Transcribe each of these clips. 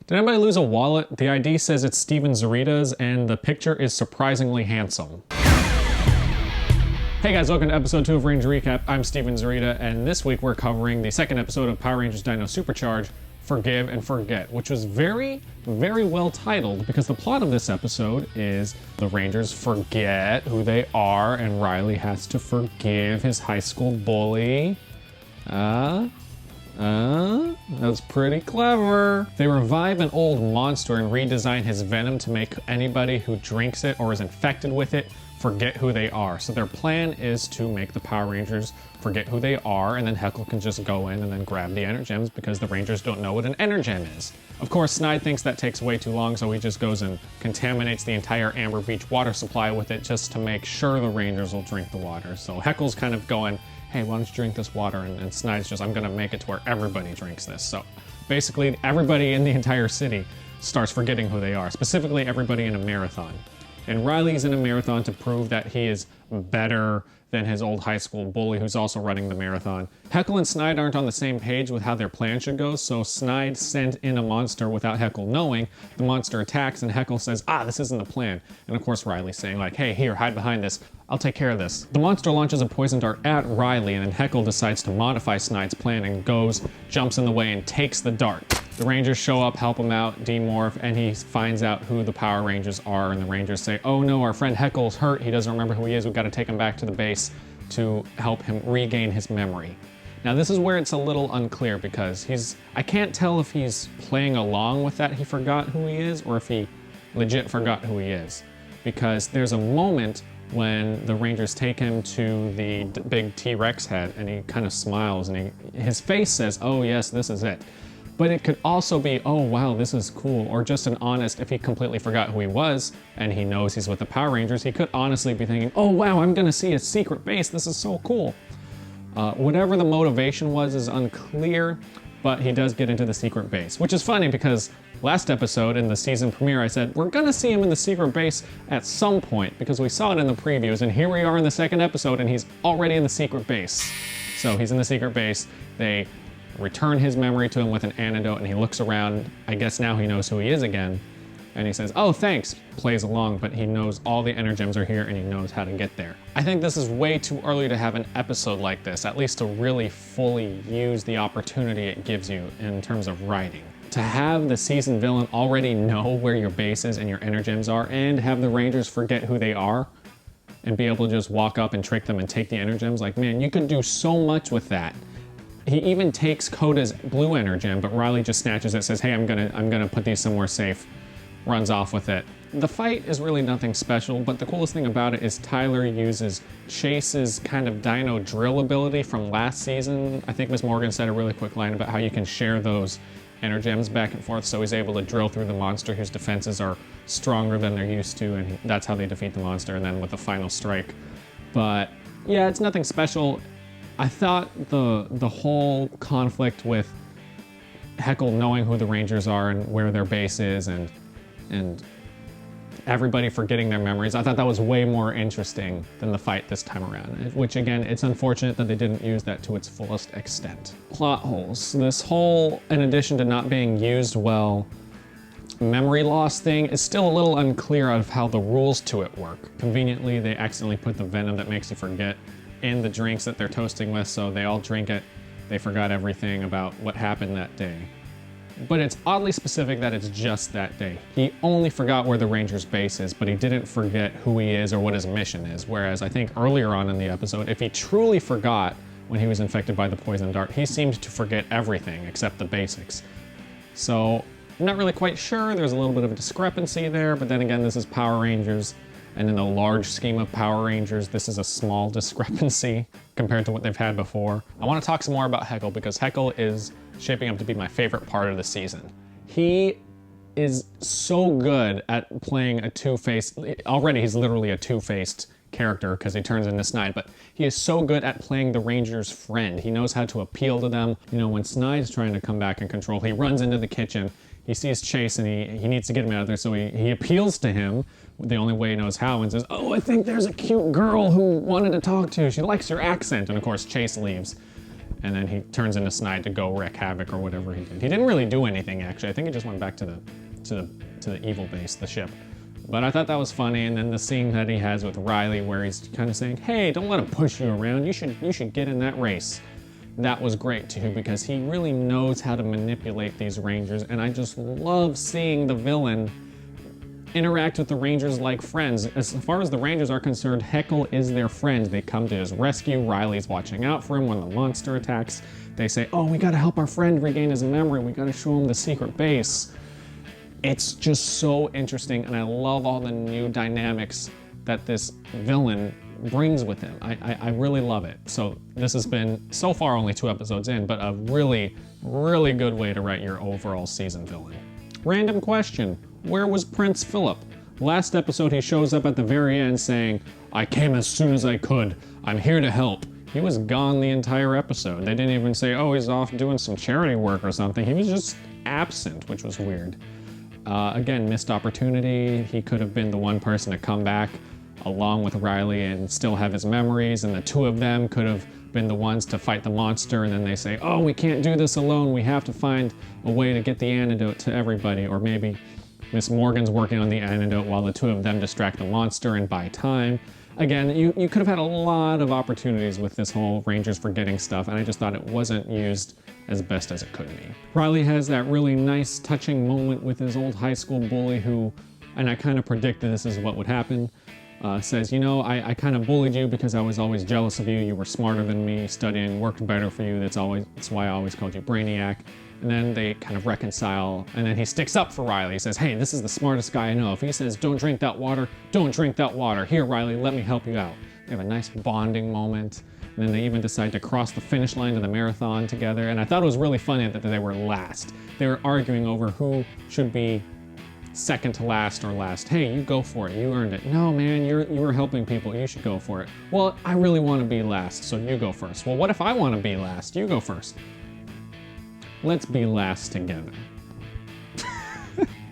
Did anybody lose a wallet? The ID says it's Steven Zurita's and the picture is surprisingly handsome. Hey guys, welcome to episode 2 of Ranger Recap. I'm Steven Zurita, and this week we're covering the second episode of Power Rangers DINO SUPERCHARGE, Forgive and Forget, which was very, very well titled because the plot of this episode is the Rangers forget who they are and Riley has to forgive his high school bully. That's pretty clever. They revive an old monster and redesign his venom to make anybody who drinks it or is infected with it forget who they are. So their plan is to make the Power Rangers forget who they are, and then Heckle can just go in and then grab the Energems because the Rangers don't know what an Energem is. Of course, Snide thinks that takes way too long, so he just goes and contaminates the entire Amber Beach water supply with it just to make sure the Rangers will drink the water. So Heckle's kind of going, hey, why don't you drink this water? And Snide's just, I'm gonna make it to where everybody drinks this. So basically, everybody in the entire city starts forgetting who they are, specifically everybody in a marathon. And Riley's in a marathon to prove that he is better than his old high school bully who's also running the marathon. Heckle and Snide aren't on the same page with how their plan should go, so Snide sent in a monster without Heckle knowing. The monster attacks and Heckle says, this isn't the plan. And of course Riley's saying like, hey, here, hide behind this. I'll take care of this. The monster launches a poison dart at Riley, and then Heckle decides to modify Snide's plan and jumps in the way and takes the dart. The Rangers show up, help him out, demorph, and he finds out who the Power Rangers are, and the Rangers say, oh no, our friend Heckle's hurt, he doesn't remember who he is, we've got to take him back to the base to help him regain his memory. Now this is where it's a little unclear because I can't tell if he's playing along with that he forgot who he is or if he legit forgot who he is. Because there's a moment when the Rangers take him to the big T-Rex head and he kind of smiles and his face says, oh yes, this is it. But it could also be, oh wow, this is cool, or just an honest, if he completely forgot who he was and he knows he's with the Power Rangers, he could honestly be thinking, oh wow, I'm gonna see a secret base, this is so cool. Whatever the motivation was is unclear, but he does get into the secret base, which is funny because last episode in the season premiere I said, we're gonna see him in the secret base at some point because we saw it in the previews, and here we are in the second episode and he's already in the secret base. So he's in the secret base, they return his memory to him with an antidote, and he looks around. I guess now he knows who he is again, and he says, oh thanks, plays along, but he knows all the Energems are here and he knows how to get there. I think this is way too early to have an episode like this, at least to really fully use the opportunity it gives you in terms of writing. To have the season villain already know where your base is and your Energems are, and have the Rangers forget who they are, and be able to just walk up and trick them and take the Energems, like man, you could do so much with that. He even takes Koda's blue Energem, but Riley just snatches it, says, hey, I'm gonna put these somewhere safe, runs off with it. The fight is really nothing special, but the coolest thing about it is Tyler uses Chase's kind of dino drill ability from last season. I think Miss Morgan said a really quick line about how you can share those Energems back and forth, so he's able to drill through the monster whose defenses are stronger than they're used to, and that's how they defeat the monster, and then with the final strike. But yeah, it's nothing special. I thought the whole conflict with Heckle knowing who the Rangers are and where their base is and everybody forgetting their memories, I thought that was way more interesting than the fight this time around, which again, it's unfortunate that they didn't use that to its fullest extent. Plot holes. This whole, in addition to not being used well, memory loss thing is still a little unclear of how the rules to it work. Conveniently, they accidentally put the venom that makes you forget in the drinks that they're toasting with, so they all drink it. They forgot everything about what happened that day. But it's oddly specific that it's just that day. He only forgot where the Rangers' base is, but he didn't forget who he is or what his mission is. Whereas I think earlier on in the episode, if he truly forgot when he was infected by the poison dart, he seemed to forget everything except the basics. So I'm not really quite sure. There's a little bit of a discrepancy there, but then again, this is Power Rangers. And in the large scheme of Power Rangers, this is a small discrepancy compared to what they've had before. I want to talk some more about Heckle because Heckle is shaping up to be my favorite part of the season. He is so good at playing a two-faced, already he's literally a two-faced character because he turns into Snide, but he is so good at playing the Rangers' friend. He knows how to appeal to them. You know, when Snide's trying to come back in control, he runs into the kitchen, he sees Chase and he needs to get him out of there, so he appeals to him the only way he knows how and says, oh, I think there's a cute girl who wanted to talk to you. She likes your accent. And of course, Chase leaves. and then he turns into Snide to go wreak havoc or whatever he did. He didn't really do anything, actually. I think he just went back to the evil base, the ship. But I thought that was funny, and then the scene that he has with Riley where he's kind of saying, hey, don't let him push you around, you should get in that race. That was great too, because he really knows how to manipulate these Rangers, and I just love seeing the villain interact with the Rangers like friends. As far as the Rangers are concerned, Heckle is their friend. They come to his rescue. Riley's watching out for him when the monster attacks. They say, oh, we gotta help our friend regain his memory. We gotta show him the secret base. It's just so interesting, and I love all the new dynamics that this villain brings with him. I really love it. So this has been, so far only 2 episodes in, but a really, really good way to write your overall season villain. Random question, where was Prince Philip? Last episode he shows up at the very end saying, I came as soon as I could, I'm here to help. He was gone the entire episode. They didn't even say, oh, he's off doing some charity work or something. He was just absent, which was weird. Again, missed opportunity. He could have been the one person to come back along with Riley and still have his memories, and the 2 of them could have been the ones to fight the monster, and then they say, oh, we can't do this alone, we have to find a way to get the antidote to everybody. Or maybe Miss Morgan's working on the antidote while the 2 of them distract the monster and buy time. Again, you could have had a lot of opportunities with this whole Rangers forgetting stuff, and I just thought it wasn't used as best as it could be. Riley has that really nice, touching moment with his old high school bully who, and I kind of predicted this is what would happen, says, you know, I kind of bullied you because I was always jealous of you. You were smarter than me, studying worked better for you. That's why I always called you Brainiac. And then they kind of reconcile, and then he sticks up for Riley. He says, hey, this is the smartest guy I know. If he says, don't drink that water, don't drink that water. Here, Riley, let me help you out. They have a nice bonding moment. And then they even decide to cross the finish line to the marathon together. And I thought it was really funny that they were last. They were arguing over who should be second to last or last. Hey, you go for it, you earned it. No, man, you were helping people, you should go for it. Well, I really want to be last, so you go first. Well, what if I want to be last? You go first. Let's be last together.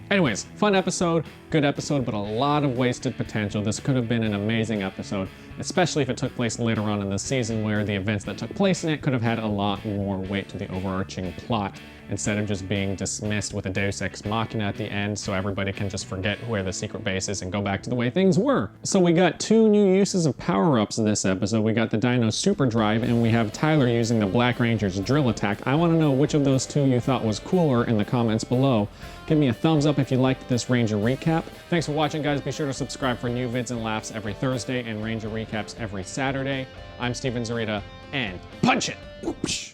Anyways, fun episode, good episode, but a lot of wasted potential. This could have been an amazing episode, especially if it took place later on in the season where the events that took place in it could have had a lot more weight to the overarching plot instead of just being dismissed with a Deus Ex Machina at the end so everybody can just forget where the secret base is and go back to the way things were. So we got 2 new uses of power-ups in this episode. We got the DINO Superdrive, and we have Tyler using the Black Ranger's drill attack. I want to know which of those 2 you thought was cooler in the comments below. Give me a thumbs up if you liked this Ranger recap. Thanks for watching, guys. Be sure to subscribe for new vids and laughs every Thursday and Ranger recaps every Saturday. I'm Steven Zurita, and punch it! Whoosh.